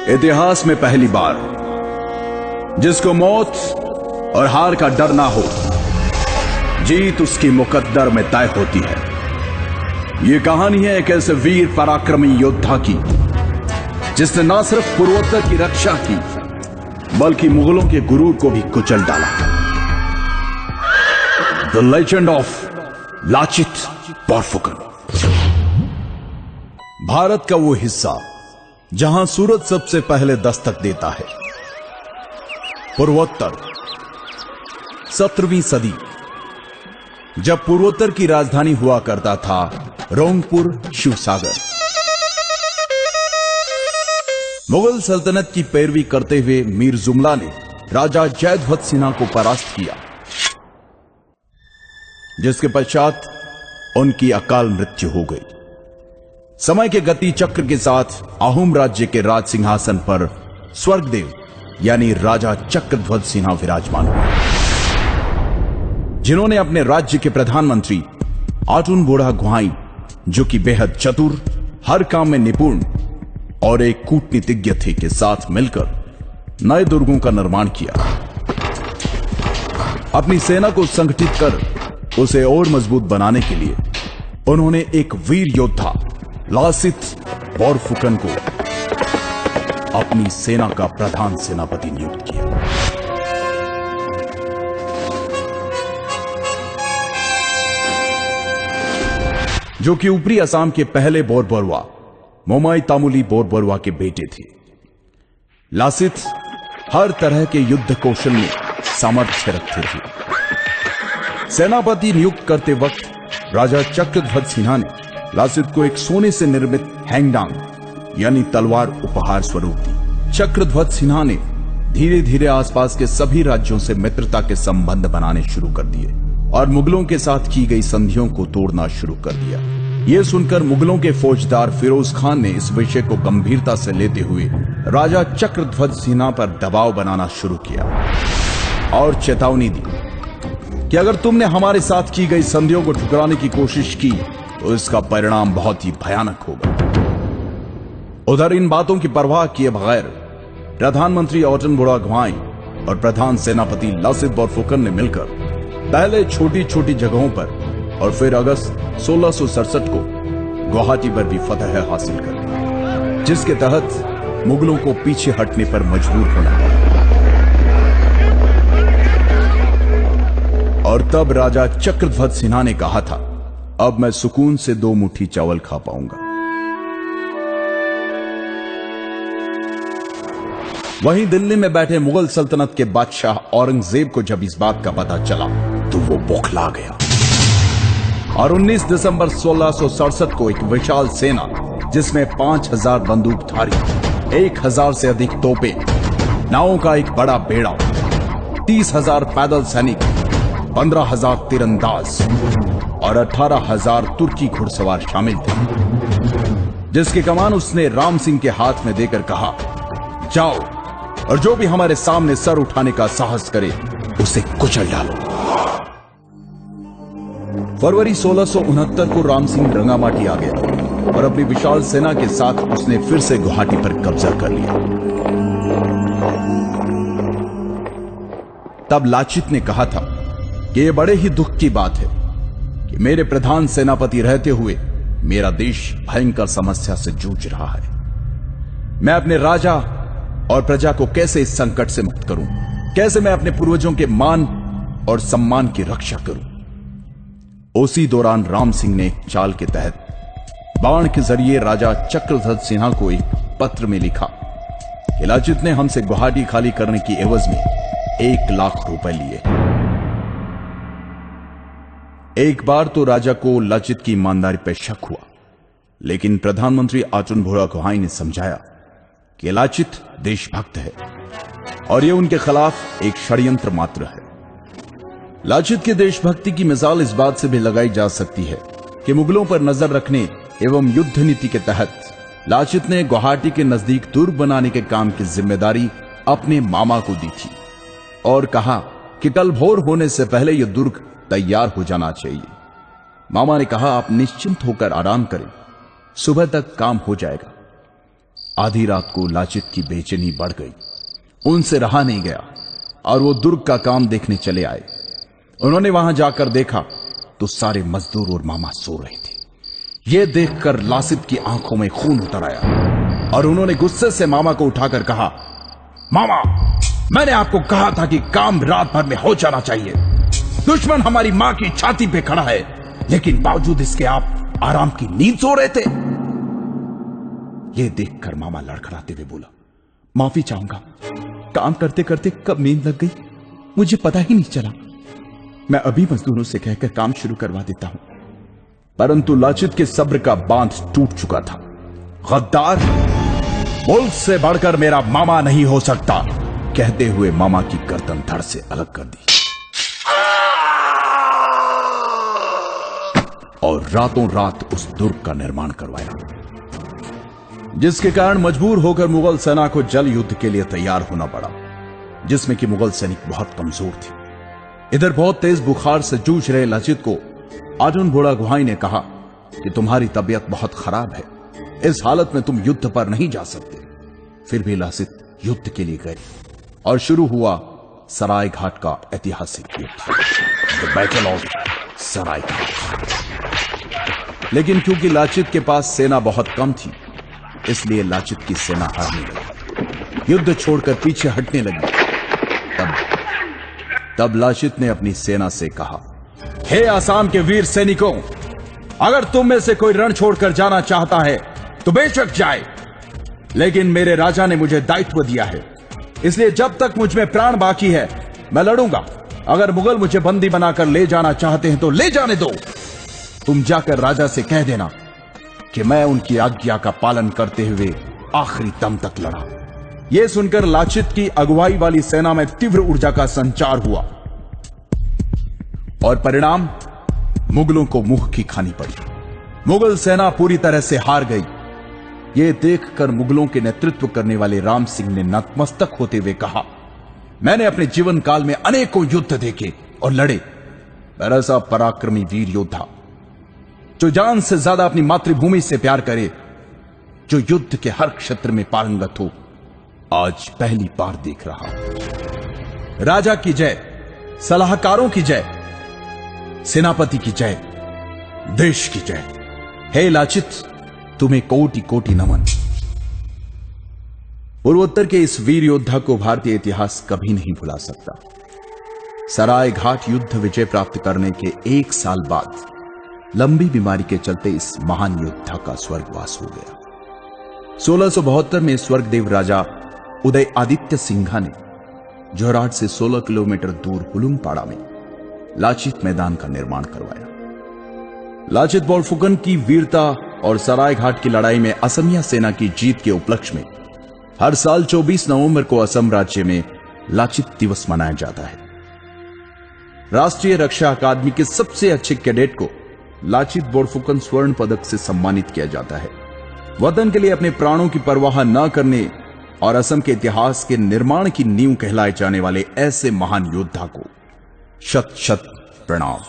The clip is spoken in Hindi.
इतिहास में पहली बार जिसको मौत और हार का डर ना हो, जीत उसकी मुकद्दर में तय होती है। यह कहानी है एक ऐसे वीर पराक्रमी योद्धा की जिसने ना सिर्फ पूर्वोत्तर की रक्षा की बल्कि मुगलों के गुरूर को भी कुचल डाला। The legend of Lachit Borphukan. Bharat का वो हिस्सा जहां सूरज सबसे पहले दस्तक देता है। पूर्वोत्तर। 17वीं सदी, जब पूर्वोत्तर की राजधानी हुआ करता था रोंगपुर शिवसागर। मुगल सल्तनत की पैरवी करते हुए मीर जुमला ने राजा जयध्वज सिन्हा को परास्त किया, जिसके पश्चात उनकी अकाल मृत्यु हो गई। समय के गति चक्र के साथ अहोम राज्य के राज सिंहासन पर स्वर्गदेव यानी राजा चक्रध्वज सिन्हा विराजमान हुए, जिन्होंने अपने राज्य के प्रधानमंत्री आटुन बोड़ा गुहाई, जो कि बेहद चतुर, हर काम में निपुण और एक कूटनीतिज्ञ थे, के साथ मिलकर नए दुर्गों का निर्माण किया। अपनी सेना को संगठित कर उसे और मजबूत बनाने के लिए उन्होंने एक वीर योद्धा लासित बोरफुकन को अपनी सेना का प्रधान सेनापति नियुक्त किया। जो कि ऊपरी असम के पहले बोरबरुआ मोमाई तामुली बोरबरुआ के बेटे थे। लासित हर तरह के युद्ध कौशल में सामर्थ्य रखते थे। सेनापति नियुक्त करते वक्त राजा चक्रध्वज सिन्हा ने लासित को एक सोने से निर्मित हैंगडांग यानी तलवार उपहार स्वरूप दी। चक्रध्वज सिन्हा ने धीरे धीरे आसपास के सभी राज्यों से मित्रता के संबंध बनाने शुरू कर दिए और मुगलों के साथ की गई संधियों को तोड़ना शुरू कर दिया। यह सुनकर मुगलों के फौजदार फिरोज खान ने इस विषय को गंभीरता से लेते हुए राजा चक्रध्वज सिन्हा पर दबाव बनाना शुरू किया और चेतावनी दी कि अगर तुमने हमारे साथ की गई संधियों को ठुकराने की कोशिश की तो इसका परिणाम बहुत ही भयानक होगा। उधर इन बातों की परवाह किए बगैर प्रधानमंत्री आटुन बोड़ा गुहाई और प्रधान सेनापति लासित बोरफुकन ने मिलकर पहले छोटी छोटी जगहों पर और फिर अगस्त 1667 को गुवाहाटी पर भी फतह हासिल कर ली, जिसके तहत मुगलों को पीछे हटने पर मजबूर होना पड़ा। और तब राजा चक्रध्वज सिन्हा ने कहा था, अब मैं सुकून से 2 मुट्ठी चावल खा पाऊंगा। वहीं दिल्ली में बैठे मुगल सल्तनत के बादशाह औरंगजेब को जब इस बात का पता चला तो वो बौखला गया और 19 दिसंबर 1667 को एक विशाल सेना जिसमें 5000 बंदूकधारी, 1000 से अधिक तोपें, नावों का एक बड़ा बेड़ा, 30,000 पैदल सैनिक, 15,000 तीरंदाज और 18,000 तुर्की घुड़सवार शामिल थे, जिसकी कमान उसने राम सिंह के हाथ में देकर कहा, जाओ और जो भी हमारे सामने सर उठाने का साहस करे उसे कुचल डालो। फरवरी 1669 को राम सिंह रंगामाटी आ गया और अपनी विशाल सेना के साथ उसने फिर से गुवाहाटी पर कब्जा कर लिया। तब लाचित ने कहा था कि यह बड़े ही दुख की बात है कि मेरे प्रधान सेनापति रहते हुए मेरा देश भयंकर समस्या से जूझ रहा है। मैं अपने राजा और प्रजा को कैसे इस संकट से मुक्त करूं? कैसे मैं अपने पूर्वजों के मान और सम्मान की रक्षा करूं? उसी दौरान राम सिंह ने एक चाल के तहत बाण के जरिए राजा चक्रध्वज सिन्हा को एक पत्र में लिखा कि लाचित ने हमसे गुवाहाटी खाली करने की एवज में 1 लाख रुपए लिए। एक बार तो राजा को लाचित की ईमानदारी पर शक हुआ, लेकिन प्रधानमंत्री आटुन बोड़ा गुहाई ने समझाया कि लाचित देशभक्त है और यह उनके खिलाफ एक षड्यंत्र मात्र है। लाचित के देशभक्ति की मिसाल इस बात से भी लगाई जा सकती है कि मुगलों पर नजर रखने एवं युद्ध नीति के तहत लाचित ने गुवाहाटी के नजदीक दुर्ग बनाने के काम की जिम्मेदारी अपने मामा को दी थी और कहा कि कल भोर होने से पहले यह दुर्ग तैयार हो जाना चाहिए। मामा ने कहा, आप निश्चिंत होकर आराम करें, सुबह तक काम हो जाएगा। आधी रात को लाचित की बेचैनी बढ़ गई। उनसे रहा नहीं गया और वो दुर्ग का काम देखने चले आए। उन्होंने वहां जाकर देखा तो सारे मजदूर और मामा सो रहे थे। ये देखकर लासित की आंखों में खून उतर आया और उन्होंने गुस्से से मामा को उठाकर कहा, मामा, मैंने आपको कहा था कि काम रात भर में हो जाना चाहिए। दुश्मन हमारी मां की छाती पे खड़ा है, लेकिन बावजूद इसके आप आराम की नींद सो रहे थे। यह देखकर मामा लड़खड़ाते हुए बोला, माफी चाहूंगा, काम करते करते कब नींद लग गई मुझे पता ही नहीं चला। मैं अभी मजदूरों से कहकर काम शुरू करवा देता हूं। परंतु लाचित के सब्र का बांध टूट चुका था। गद्दार, मुल्क से बढ़कर मेरा मामा नहीं हो सकता, कहते हुए मामा की गर्दन धड़ से अलग कर दी और रातों रात उस दुर्ग का निर्माण करवाया, जिसके कारण मजबूर होकर मुगल सेना को जल युद्ध के लिए तैयार होना पड़ा, जिसमें कि मुगल सैनिक बहुत कमजोर थे। इधर बहुत तेज बुखार से जूझ रहे लाचित को अर्जुन घोड़ा गुहाई ने कहा कि तुम्हारी तबीयत बहुत खराब है, इस हालत में तुम युद्ध पर नहीं जा सकते। फिर भी लासित युद्ध के लिए गए और शुरू हुआ सराय घाट का ऐतिहासिक युद्ध, द बैटल ऑफ सराय घाट। लेकिन क्योंकि लाचित के पास सेना बहुत कम थी, इसलिए लाचित की सेना हारने लगी, युद्ध छोड़कर पीछे हटने लगी। तब लाचित ने अपनी सेना से कहा, हे आसाम के वीर सैनिकों, अगर तुम में से कोई रण छोड़कर जाना चाहता है तो बेशक जाए, लेकिन मेरे राजा ने मुझे दायित्व दिया है, इसलिए जब तक मुझ में प्राण बाकी है मैं लड़ूंगा। अगर मुगल मुझे बंदी बनाकर ले जाना चाहते हैं तो ले जाने दो। तुम जाकर राजा से कह देना कि मैं उनकी आज्ञा का पालन करते हुए आखिरी दम तक लड़ा। यह सुनकर लाचित की अगुवाई वाली सेना में तीव्र ऊर्जा का संचार हुआ और परिणाम मुगलों को मुंह की खानी पड़ी। मुगल सेना पूरी तरह से हार गई। यह देखकर मुगलों के नेतृत्व करने वाले राम सिंह ने नतमस्तक होते हुए कहा, मैंने अपने जीवन काल में अनेकों युद्ध देखे और लड़े, पर ऐसा पराक्रमी वीर योद्धा जो जान से ज्यादा अपनी मातृभूमि से प्यार करे, जो युद्ध के हर क्षेत्र में पारंगत हो, आज पहली बार देख रहा हूं। राजा की जय, सलाहकारों की जय, सेनापति की जय, देश की जय। हे लाचित, तुम्हें कोटि कोटि नमन। पूर्वोत्तर के इस वीर योद्धा को भारतीय इतिहास कभी नहीं भुला सकता। सराय घाट युद्ध विजय प्राप्त करने के 1 साल बाद लंबी बीमारी के चलते इस महान योद्धा का स्वर्गवास हो गया। 1672 में स्वर्गदेव राजा उदय आदित्य सिंघा ने जोरहाट से 16 किलोमीटर दूर हुलुंगपाड़ा में लाचित मैदान का निर्माण करवाया। लाचित बोरफुकन की वीरता और सराय घाट की लड़ाई में असमिया सेना की जीत के उपलक्ष्य में हर साल 24 नवंबर को असम राज्य में लाचित दिवस मनाया जाता है। राष्ट्रीय रक्षा अकादमी के सबसे अच्छे कैडेट को लाचित बोरफुकन स्वर्ण पदक से सम्मानित किया जाता है। वतन के लिए अपने प्राणों की परवाह न करने और असम के इतिहास के निर्माण की नींव कहलाए जाने वाले ऐसे महान योद्धा को शत शत प्रणाम।